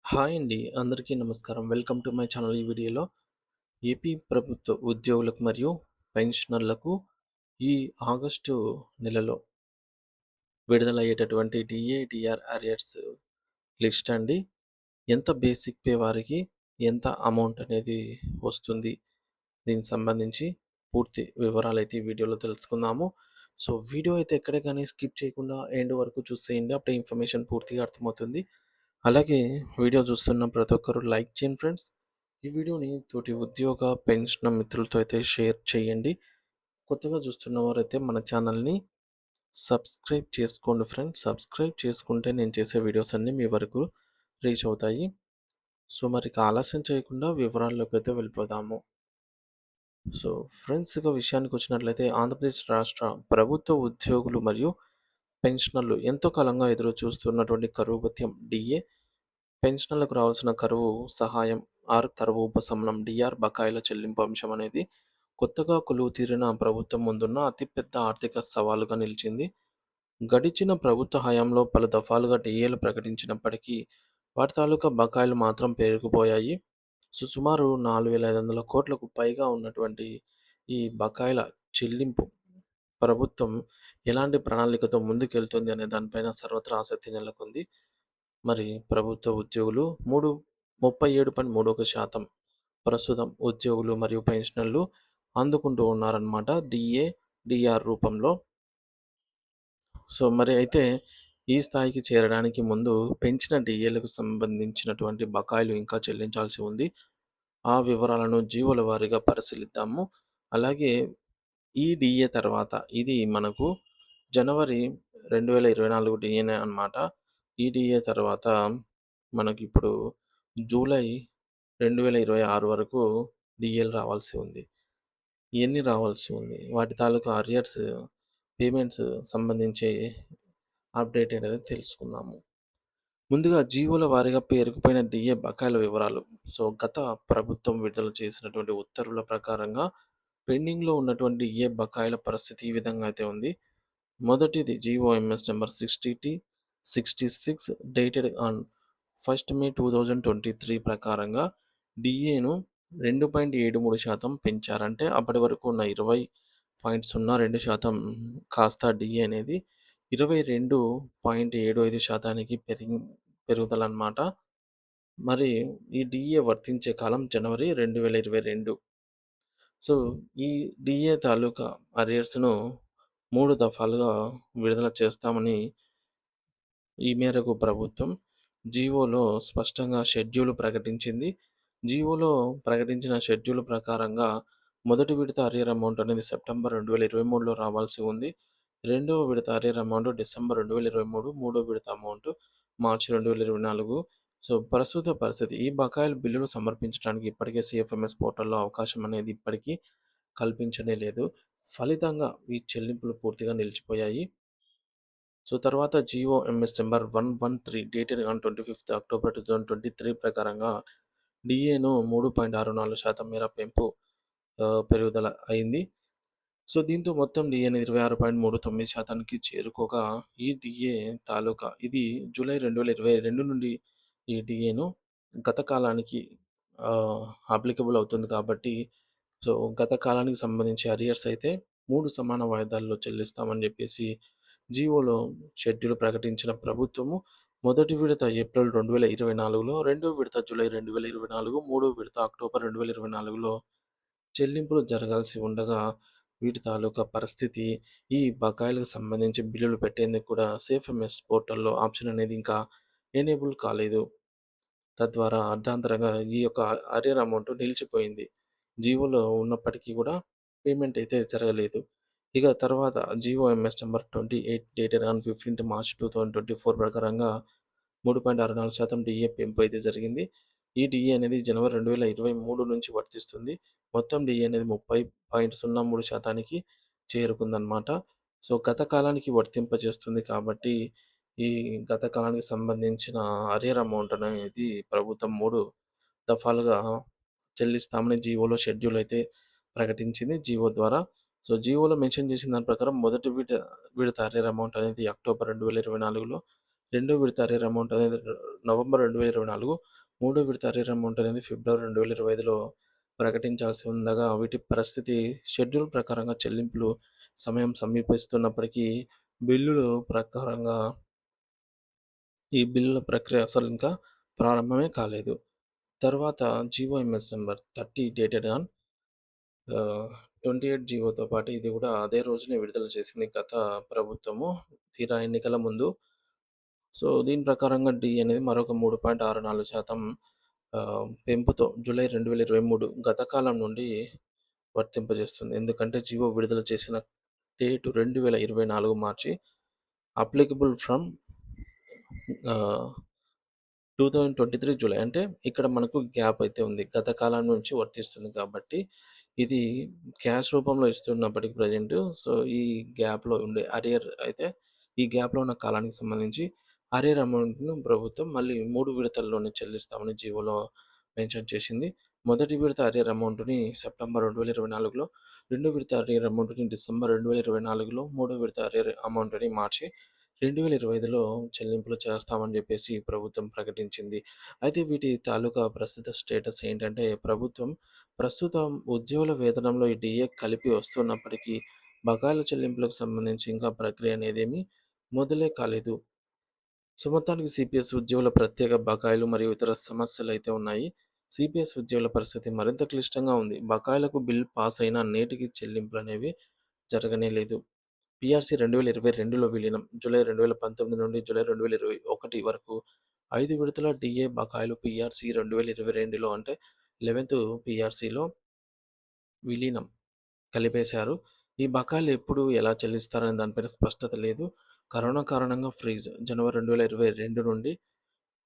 Hi అండి. అందరికీ నమస్కారం. Welcome to my channel. ఈ వీడియోలో ఏపీ ప్రభుత్వ ఉద్యోగులకు మరియు పెన్షనర్లకు ఈ ఆగస్టు నెలలో విడుదలయ్యేటటువంటి డీఏ, డీఆర్ అరియర్స్ లిస్ట్ అండి. ఎంత బేసిక్ పే వారికి ఎంత అమౌంట్ అనేది వస్తుంది? దీనికి సంబంధించి పూర్తి వివరాలైతే ఈ వీడియోలో తెలుసుకుందాము. సో, వీడియో అయితే ఎక్కడ గాని స్కిప్ చేయకుండా ఎండ్ వరకు చూసేయండి. అప్పుడే ఇన్ఫర్మేషన్ పూర్తిగా అర్థమవుతుంది. అలాగే వీడియో చూస్తున్న ప్రతి ఒక్కరు లైక్ చేయండి ఫ్రెండ్స్. ఈ వీడియోని తోటి ఉద్యోగ, పెన్షన్ మిత్రులతో అయితే షేర్ చేయండి. కొత్తగా చూస్తున్న వారైతే మన ఛానల్‌ని సబ్స్క్రైబ్ చేసుకోండి ఫ్రెండ్స్. సబ్స్క్రైబ్ చేసుకుంటే నేను చేసే వీడియోస్ అన్నీ మీ వరకు రీచ్ అవుతాయి. సో, మరి ఇక ఆలస్యం చేయకుండా వివరాల్లోకైతే వెళ్ళిపోదాము. సో, ఫ్రెండ్స్ ఇక విషయానికొచ్చినట్లయితే ఆంధ్రప్రదేశ్ రాష్ట్ర ప్రభుత్వ ఉద్యోగులు మరియు పెన్షనర్లు ఎంతో కాలంగా ఎదురు చూస్తున్నటువంటి కరువు భత్యం డీఏ, పెన్షనర్లకు రావాల్సిన కరువు సహాయం కరువు ఉపశమనం డీఆర్ బకాయిల చెల్లింపు అంశం అనేది కొత్తగా కొలువు తీరిన ప్రభుత్వం ముందున్న అతిపెద్ద ఆర్థిక సవాలుగా నిలిచింది. గడిచిన ప్రభుత్వ హయాంలో పలు దఫాలుగా డీఏలు ప్రకటించినప్పటికీ వాటి తాలూకా బకాయిలు మాత్రం పెరిగిపోయాయి. సుమారు 4,500 కోట్లకు పైగా ఉన్నటువంటి ఈ బకాయిల చెల్లింపు ప్రభుత్వం ఎలాంటి ప్రణాళికతో ముందుకెళ్తుంది అనే దానిపైన సర్వత్రా ఆసక్తి నెలకొంది. మరి ప్రభుత్వ ఉద్యోగులు 37.31% ప్రస్తుతం ఉద్యోగులు మరియు పెన్షనర్లు అందుకుంటూ ఉన్నారన్నమాట డీఏ, డీఆర్ రూపంలో. సో, మరి అయితే ఈ స్థాయికి చేరడానికి ముందు పెంచిన డీఏలకు సంబంధించినటువంటి బకాయిలు ఇంకా చెల్లించాల్సి ఉంది. ఆ వివరాలను జీవోల వారీగా పరిశీలిద్దాము. అలాగే ఈ డీఏ తర్వాత ఇది మనకు జనవరి 2024 డీఏనే అన్నమాట. ఈ డీఏ తర్వాత మనకిప్పుడు జూలై 2026 వరకు డీఏలు రావాల్సి ఉంది. ఇయన్నీ రావాల్సి ఉంది. వాటి తాలూకా అరియర్స్ పేమెంట్స్ సంబంధించి అప్డేట్ అనేది తెలుసుకుందాము. ముందుగా జీవోల వారీగా పేరుకుపోయిన డీఏ బకాయిల వివరాలు. సో, గత ప్రభుత్వం విడుదల చేసినటువంటి ఉత్తర్వుల ప్రకారంగా పెండింగ్‌లో ఉన్నటువంటి డీఏ బకాయిల పరిస్థితి ఈ విధంగా అయితే ఉంది. మొదటిది GOMS number 60-66 dated on 1st మే 2023 ప్రకారంగా డీఏను 2.73% పెంచారంటే అప్పటి వరకు ఉన్న 20.02% కాస్త డీఏ అనేది 22.75%కి పెరుగుదలన్నమాట. మరి ఈ డీఏ వర్తించే కాలం జనవరి 2022. సో, ఈ డీఏ తాలూకా అరియర్స్‌ను 3 దఫాలుగా విడుదల చేస్తామని ఈ మేరకు ప్రభుత్వం జీవోలో స్పష్టంగా షెడ్యూల్ ప్రకటించింది. జీవోలో ప్రకటించిన షెడ్యూల్ ప్రకారంగా మొదటి విడత అరియర్ అమౌంట్ అనేది సెప్టెంబర్ 2023లో రావాల్సి ఉంది. రెండవ విడత అరియర్ అమౌంట్ డిసెంబర్ 2023, మూడో విడత అమౌంట్ మార్చి 2024. సో, ప్రస్తుత పరిస్థితి ఈ బకాయిల బిల్లులు సమర్పించడానికి ఇప్పటికే సీఎఫ్ఎంఎస్ పోర్టల్‌లో అవకాశం అనేది ఇప్పటికీ కల్పించనే లేదు. ఫలితంగా ఈ చెల్లింపులు పూర్తిగా నిలిచిపోయాయి. సో, తర్వాత GOMS number 113 dated on 25th October 2023 ప్రకారంగా డీఏను 3.64% మేర పెరుగుదల అయింది. సో, దీంతో మొత్తం డీఏ అనేది 26.39%కి చేరుకోగా ఈ డీఏ తాలూకా ఇది జూలై 2022 నుండి ఈ డీఏను గత కాలానికి అప్లికబుల్ అవుతుంది కాబట్టి, సో, గత కాలానికి సంబంధించి అరియర్స్ అయితే 3 సమాన వాయిదాల్లో చెల్లిస్తామని జెప్పేసి జీవోలో షెడ్యూల్ ప్రకటించిన ప్రభుత్వము మొదటి విడత ఏప్రిల్ 2024లో, రెండో విడత జూలై 2024, మూడో విడత అక్టోబర్ 2024లో చెల్లింపులు జరగాల్సి ఉండగా వీటి తాలూకా పరిస్థితి ఈ బకాయిలకు సంబంధించి బిల్లులు పెట్టేందుకు కూడా సేఫ్ఎంఎస్ పోర్టల్‌లో ఆప్షన్ అనేది ఇంకా ఎనేబుల్ కాలేదు. తద్వారా అర్ధాంతరంగా ఈ యొక్క అరియర్ అమౌంట్ నిలిచిపోయింది. జీవోలో ఉన్నప్పటికీ కూడా పేమెంట్ అయితే జరగలేదు. ఇక తర్వాత GOMS number 28 dated on 15th March 2024 ప్రకారంగా 3.64% డీఏ పెంపు అయితే జరిగింది. ఈ డీఏ అనేది జనవరి 2023 నుంచి వర్తిస్తుంది. మొత్తం డీఏ అనేది 30.03%కి చేరుకుందనమాట. సో, గత కాలానికి వర్తింపజేస్తుంది కాబట్టి ఈ గత కాలానికి సంబంధించిన అరియర్ అమౌంట్ అనేది ప్రభుత్వం 3 దఫాలుగా చెల్లిస్తామని జీవోలో షెడ్యూల్ అయితే ప్రకటించింది జీవో ద్వారా. సో, జీవోలో మెన్షన్ చేసిన దాని ప్రకారం మొదటి విడత అరియర్ అమౌంట్ అనేది అక్టోబర్ 2024లో, రెండో విడత అరియర్ అమౌంట్ అనేది నవంబర్ 2024, మూడో విడత అరియర్ అమౌంట్ అనేది ఫిబ్రవరి 2025లో ప్రకటించాల్సి ఉండగా, వీటి పరిస్థితి షెడ్యూల్ ప్రకారంగా చెల్లింపులు సమయం సమీపిస్తున్నప్పటికీ బిల్లులు ప్రకారంగా ఈ బిల్లుల ప్రక్రియ అసలు ఇంకా ప్రారంభమే కాలేదు. తర్వాత జీవోఎంఎస్ నంబర్ 30 డేటెడ్ ఆన్ 28 జీవోతో పాటు ఇది కూడా అదే రోజునే విడుదల చేసింది గత ప్రభుత్వము తీరా ఎన్నికల ముందు. సో, దీని ప్రకారంగా డి అనేది మరొక 3.64% పెంపుతో జూలై 2023 గత కాలం నుండి వర్తింపజేస్తుంది. ఎందుకంటే జీవో విడుదల చేసిన date 2024 March. Applicable from 2023 July. అంటే ఇక్కడ మనకు గ్యాప్ అయితే ఉంది. గత కాలం నుంచి వర్తిస్తుంది కాబట్టి ఇది క్యాష్ రూపంలో ఇస్తున్నప్పటికి ప్రెజెంట్. సో, ఈ గ్యాప్‌లో ఉండే అరియర్ అయితే ఈ గ్యాప్‌లో ఉన్న కాలానికి సంబంధించి అరియర్ అమౌంట్‌ను ప్రభుత్వం మళ్ళీ 3 విడతల్లోనే చెల్లిస్తామని జీవోలో మెన్షన్ చేసింది. మొదటి విడత అరియర్ అమౌంట్‌ని సెప్టెంబర్ 2024లో, రెండో విడత అరియర్ అమౌంట్‌ని డిసెంబర్ 2024లో, మూడో విడత అరియర్ అమౌంట్‌ని మార్చి 2025లో చెల్లింపులు చేస్తామని చెప్పేసి ప్రభుత్వం ప్రకటించింది. అయితే వీటి తాలూకా ప్రస్తుత స్టేటస్ ఏంటంటే, ప్రభుత్వం ప్రస్తుతం ఉద్యోగుల వేతనంలో ఈ డీఏ కలిపి వస్తున్నప్పటికీ బకాయిల చెల్లింపులకు సంబంధించి ఇంకా ప్రక్రియ అనేదేమీ మొదలే కాలేదు. సో, మొత్తానికి సిపిఎస్ ఉద్యోగుల ప్రత్యేక బకాయిలు మరియు ఇతర సమస్యలైతే ఉన్నాయి. సిపిఎస్ ఉద్యోగుల పరిస్థితి మరింత క్లిష్టంగా ఉంది. బకాయిలకు బిల్ పాస్ అయినా నేటికి చెల్లింపులనేవి జరగనే లేదు. పీఆర్సీ 2022లో విలీనం. జూలై 2019 నుండి జూలై 2021 వరకు 5 విడతల డీఏ బకాయిలు పీఆర్సీ 2022లో అంటే 11థ్ పీఆర్సీలో విలీనం. కలిపేశారు. ఈ బకాయిలు ఎప్పుడు, ఎలా చెల్లిస్తారనే దానిపైన స్పష్టత లేదు. కరోనా కారణంగా ఫ్రీజ్. జనవరి 2022 నుండి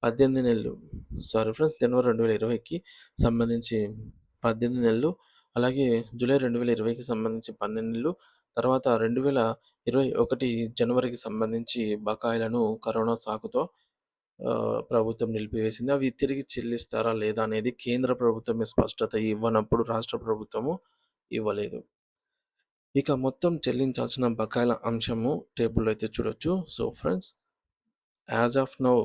18 నెలలు. సారీ ఫ్రెండ్స్, జనవరి 2020కి సంబంధించి 18 నెలలు. అలాగే జూలై 2020కి సంబంధించి 12 నెలలు. తర్వాత 2021 జనవరికి సంబంధించి బకాయిలను కరోనా సాకుతో ప్రభుత్వం నిలిపివేసింది. అవి తిరిగి చెల్లిస్తారా లేదా అనేది కేంద్ర ప్రభుత్వమే స్పష్టత ఇవ్వనప్పుడు రాష్ట్ర ప్రభుత్వము ఇవ్వలేదు. ఇక మొత్తం చెల్లించాల్సిన బకాయిల అంశము టేబుల్‌లో అయితే చూడొచ్చు. So friends, as of now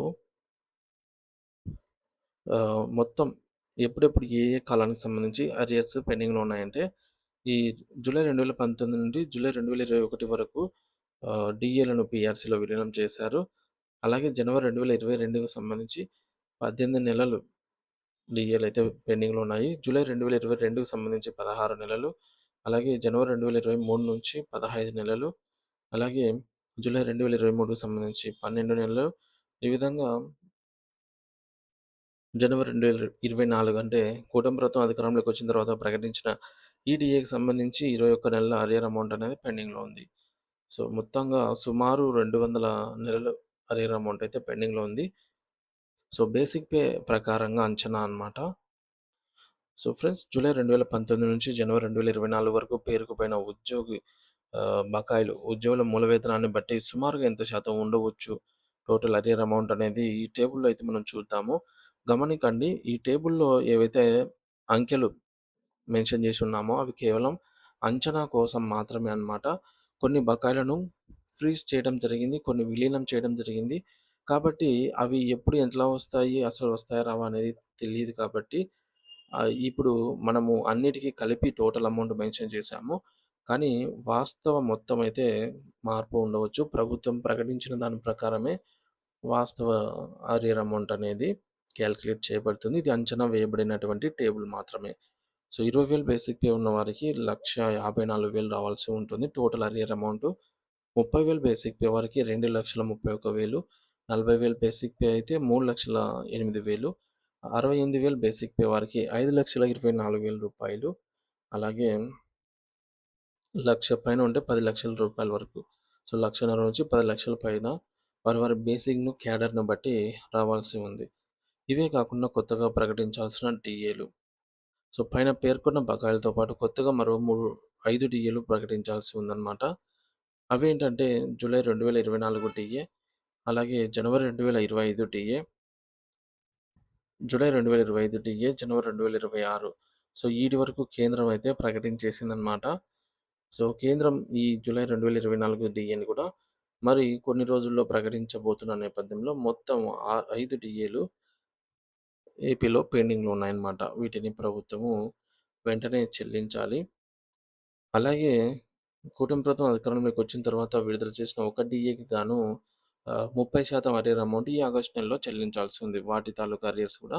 మొత్తం ఎప్పుడెప్పుడు ఏ ఏ కాలానికి సంబంధించి అరియర్స్ పెండింగ్‌లో ఉన్నాయంటే, ఈ జూలై 2019 నుండి జూలై 2021 వరకు డీఏలను పీఆర్సీలో విలీనం చేశారు. అలాగే జనవరి 2022కి సంబంధించి 18 నెలలు డీఏలయితే పెండింగ్‌లో ఉన్నాయి. జూలై 2022కి సంబంధించి 16 నెలలు. అలాగే జనవరి 2023 నుంచి 15 నెలలు. అలాగే జూలై 2023కి సంబంధించి 12 నెలలు. ఈ విధంగా జనవరి 2024 అంటే కూటమి ప్రభుత్వం అధికారంలోకి వచ్చిన తర్వాత ప్రకటించిన ఈ డీఏకి సంబంధించి 21 నెలల అరియర్ అమౌంట్ అనేది పెండింగ్‌లో ఉంది. సో, మొత్తంగా సుమారు 200 నెలలు అరియర్ అమౌంట్ అయితే పెండింగ్‌లో ఉంది. సో, బేసిక్ పే ప్రకారంగా అంచనా అన్నమాట. సో ఫ్రెండ్స్, జూలై 2019 నుంచి జనవరి 2024 వరకు పేరుకుపోయిన ఉద్యోగి బకాయిలు, ఉద్యోగుల మూల వేతనాన్ని బట్టి సుమారుగా ఎంత శాతం ఉండవచ్చు? టోటల్ అరియర్ అమౌంట్ అనేది ఈ టేబుల్‌లో అయితే మనం చూద్దాము. గమనికండి, ఈ టేబుల్‌లో ఏవైతే అంకెలు మెన్షన్ చేసి ఉన్నామో అవి కేవలం అంచనా కోసం మాత్రమే అన్నమాట. కొన్ని బకాయిలను ఫ్రీజ్ చేయడం జరిగింది. కొన్ని విలీనం చేయడం జరిగింది. కాబట్టి అవి ఎప్పుడు ఎట్లా వస్తాయి? అసలు వస్తాయా? రావా? అనేది తెలీదు కాబట్టి ఇప్పుడు మనము అన్నిటికి కలిపి టోటల్ అమౌంట్ మెన్షన్ చేశాము. కానీ వాస్తవ మొత్తం అయితే మార్పు ఉండవచ్చు. ప్రభుత్వం ప్రకటించిన దాని ప్రకారమే వాస్తవ అరియర్ అమౌంట్ అనేది కాలిక్యులేట్ చేయబడుతుంది. ఇది అంచనా వేయబడినటువంటి టేబుల్ మాత్రమే. సో, 20,000 బేసిక్ పే ఉన్న వారికి 1,54,000 రావాల్సి ఉంటుంది total arrear amount. 30,000 basic pay వారికి 2,31,000, 40,000 బేసిక్ పే అయితే 3,08,000, 68,000 బేసిక్ పే వారికి రూ. 5,24,000, అలాగే 1,00,000 పైన ఉంటే రూ. 10,00,000 వరకు. సో, 1,50,000 నుంచి 10,00,000 పైన వారి క్యాడర్‌ను బట్టి రావాల్సి ఉంది. ఇవే కాకుండా కొత్తగా ప్రకటించాల్సిన డీఏలు. సో, పైన పేర్కొన్న బకాయిలతో పాటు కొత్తగా మరో 5 డీఏలు ప్రకటించాల్సి ఉందన్నమాట. అవేంటంటే జూలై 2024 డీఏ, అలాగే జనవరి 2025 డీఏ, జూలై 2025 డీఏ, జనవరి 2026. సో, ఈటి వరకు కేంద్రం అయితే ప్రకటించేసిందన్నమాట. సో, కేంద్రం ఈ జూలై 2024 డీఏని కూడా మరి కొన్ని రోజుల్లో ప్రకటించబోతున్న నేపథ్యంలో మొత్తం 5 డీఏలు ఏపీలో పెండింగ్‌లో ఉన్నాయన్నమాట. వీటిని ప్రభుత్వము వెంటనే చెల్లించాలి. అలాగే కూటమి ప్రభుత్వం అధికారంలోకి వచ్చిన తర్వాత విడుదల చేసిన ఒక డీఏకి గాను 30% అరియర్ అమౌంట్ ఈ ఆగస్టు నెలలో చెల్లించాల్సి ఉంది. వాటి తాలూకా అరియర్స్ కూడా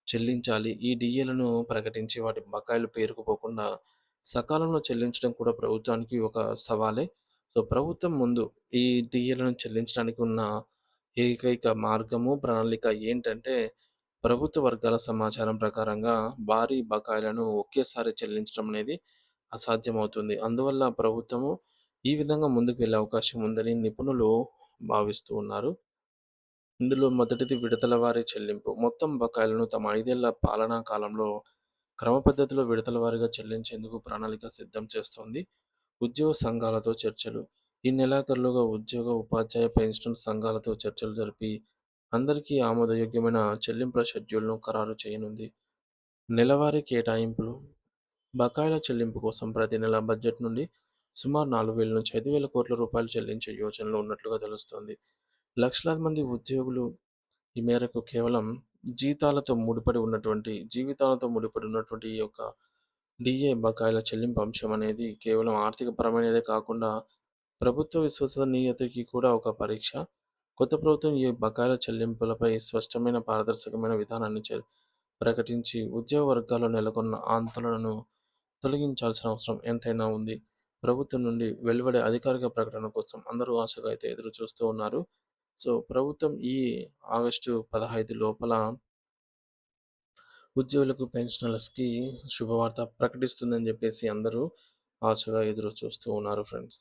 చెల్లించాలి. ఈ డీఏలను ప్రకటించి వాటి బకాయిలు పేరుకుపోకుండా సకాలంలో చెల్లించడం కూడా ప్రభుత్వానికి ఒక సవాలే. సో, ప్రభుత్వం ముందు ఈ డీఏలను చెల్లించడానికి ఉన్న ఏకైక మార్గము, ప్రణాళిక ఏంటంటే, ప్రభుత్వ వర్గాల సమాచారం ప్రకారంగా భారీ బకాయిలను ఒకేసారి చెల్లించడం అనేది అసాధ్యమవుతుంది. అందువల్ల ప్రభుత్వము ఈ విధంగా ముందుకు వెళ్ళే అవకాశం ఉందని నిపుణులు భావిస్తూ ఉన్నారు. ఇందులో మొదటిది విడతల వారీ చెల్లింపు. మొత్తం బకాయిలను తమ 5 ఏళ్ల పాలనా కాలంలో క్రమ పద్ధతిలో విడతల వారీగా చెల్లించేందుకు ప్రణాళిక సిద్ధం చేస్తోంది. ఉద్యోగ సంఘాలతో చర్చలు. ఈ నెలాఖరులోగా ఉద్యోగ, ఉపాధ్యాయ పెన్షన్ సంఘాలతో చర్చలు జరిపి అందరికీ ఆమోదయోగ్యమైన చెల్లింపుల షెడ్యూల్‌ను ఖరారు చేయనుంది. నెలవారీ కేటాయింపులు. బకాయిల చెల్లింపు కోసం ప్రతి నెల బడ్జెట్ నుండి సుమారు 4,000-5,000 కోట్ల రూపాయలు చెల్లించే యోచనలో ఉన్నట్లుగా తెలుస్తోంది. లక్షలాది మంది ఉద్యోగులు ఈ మేరకు కేవలం జీవితాలతో ముడిపడి ఉన్నటువంటి ఈ యొక్క డీఏ బకాయిల చెల్లింపు అంశం అనేది కేవలం ఆర్థిక పరమైనదే కాకుండా ప్రభుత్వ విశ్వసనీయతకి కూడా ఒక పరీక్ష. కొత్త ప్రభుత్వం ఈ బకాయిల చెల్లింపులపై స్పష్టమైన పారదర్శకమైన విధానాన్ని ప్రకటించి ఉద్యోగ వర్గాల్లో నెలకొన్న ఆందోళనను తొలగించాల్సిన అవసరం ఎంతైనా ఉంది. ప్రభుత్వం నుండి వెలువడే అధికారిక ప్రకటన కోసం అందరూ ఆశగా అయితే ఎదురు చూస్తూ ఉన్నారు. సో, ప్రభుత్వం ఈ ఆగస్టు 15 లోపల ఉద్యోగులకు, పెన్షనర్స్‌కి శుభవార్త ప్రకటిస్తుందని జెప్పేసి అందరూ ఆశగా ఎదురు చూస్తూ ఉన్నారు ఫ్రెండ్స్.